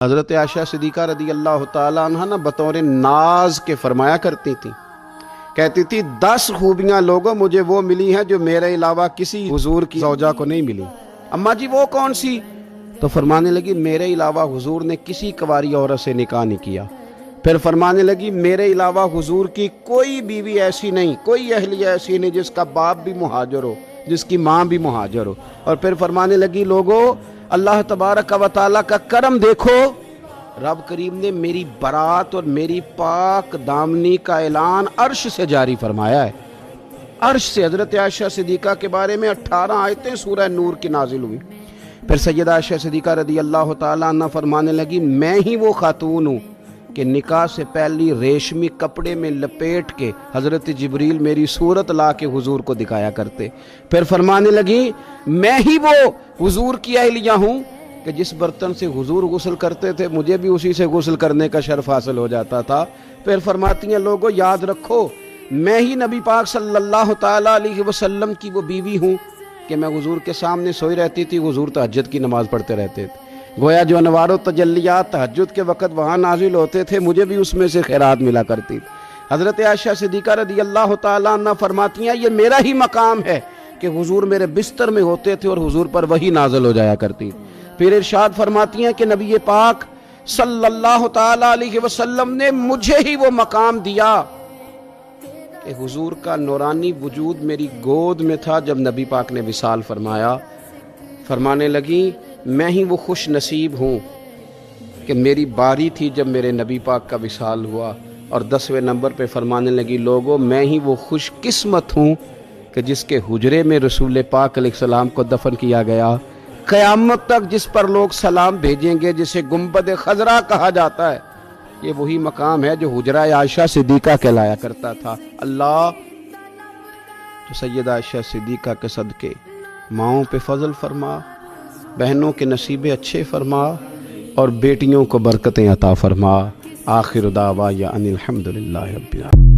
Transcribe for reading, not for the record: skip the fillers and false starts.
حضرت عائشہ صدیقہ رضی اللہ تعالیٰ عنہ نا بطور ناز کے فرمایا کرتی تھی، کہتی تھی 10 خوبیاں لوگوں مجھے وہ ملی ہیں جو میرے علاوہ کسی حضور کی زوجہ کو نہیں ملی۔ اماں جی وہ کون سی؟ تو فرمانے لگی میرے علاوہ حضور نے کسی کنواری عورت سے نکاح نہیں کیا۔ پھر فرمانے لگی میرے علاوہ حضور کی کوئی بیوی ایسی نہیں، کوئی اہلیہ ایسی نہیں جس کا باپ بھی مہاجر ہو، جس کی ماں بھی مہاجر ہو۔ اور پھر فرمانے لگی لوگو اللہ تبارک و تعالیٰ کا کرم دیکھو، رب کریم نے میری برات اور میری پاک دامنی کا اعلان عرش سے جاری فرمایا ہے۔ عرش سے حضرت عائشہ صدیقہ کے بارے میں 18 آیتیں سورہ نور کی نازل ہوئی۔ پھر سیدہ عائشہ صدیقہ رضی اللہ تعالیٰ عنہ فرمانے لگی میں ہی وہ خاتون ہوں کہ نکاح سے پہلی ریشمی کپڑے میں لپیٹ کے حضرت جبریل میری صورت لا کے حضور کو دکھایا کرتے۔ پھر فرمانے لگی میں ہی وہ حضور کی اہلیہ ہوں کہ جس برتن سے حضور غسل کرتے تھے مجھے بھی اسی سے غسل کرنے کا شرف حاصل ہو جاتا تھا۔ پھر فرماتی ہیں لوگوں یاد رکھو میں ہی نبی پاک صلی اللہ تعالیٰ علیہ وسلم کی وہ بیوی ہوں کہ میں حضور کے سامنے سوئی رہتی تھی، حضور تہجد کی نماز پڑھتے رہتے تھے، گویا جو انوار و تجلیات تہجد کے وقت وہاں نازل ہوتے تھے مجھے بھی اس میں سے خیرات ملا کرتی تھی۔ حضرت عائشہ صدیقہ رضی اللہ تعالیٰ عنہ فرماتی ہیں یہ میرا ہی مقام ہے کہ حضور میرے بستر میں ہوتے تھے اور حضور پر وحی نازل ہو جایا کرتی۔ پھر ارشاد فرماتی ہیں کہ نبی پاک صلی اللہ تعالیٰ علیہ وسلم نے مجھے ہی وہ مقام دیا کہ حضور کا نورانی وجود میری گود میں تھا جب نبی پاک نے وصال فرمایا۔ فرمانے لگی میں ہی وہ خوش نصیب ہوں کہ میری باری تھی جب میرے نبی پاک کا وصال ہوا۔ اور 10ویں نمبر پہ فرمانے لگی لوگوں میں ہی وہ خوش قسمت ہوں کہ جس کے حجرے میں رسول پاک علیہ السلام کو دفن کیا گیا۔ قیامت تک جس پر لوگ سلام بھیجیں گے جسے گنبد خضرا کہا جاتا ہے، یہ وہی مقام ہے جو حجرہ عائشہ صدیقہ کہلایا کرتا تھا۔ اللہ تو سیدہ عائشہ صدیقہ کے صدقے ماؤں پہ فضل فرما، بہنوں کے نصیبے اچھے فرما اور بیٹیوں کو برکتیں عطا فرما۔ آخر دعوایا ان الحمدللہ رب العالمین۔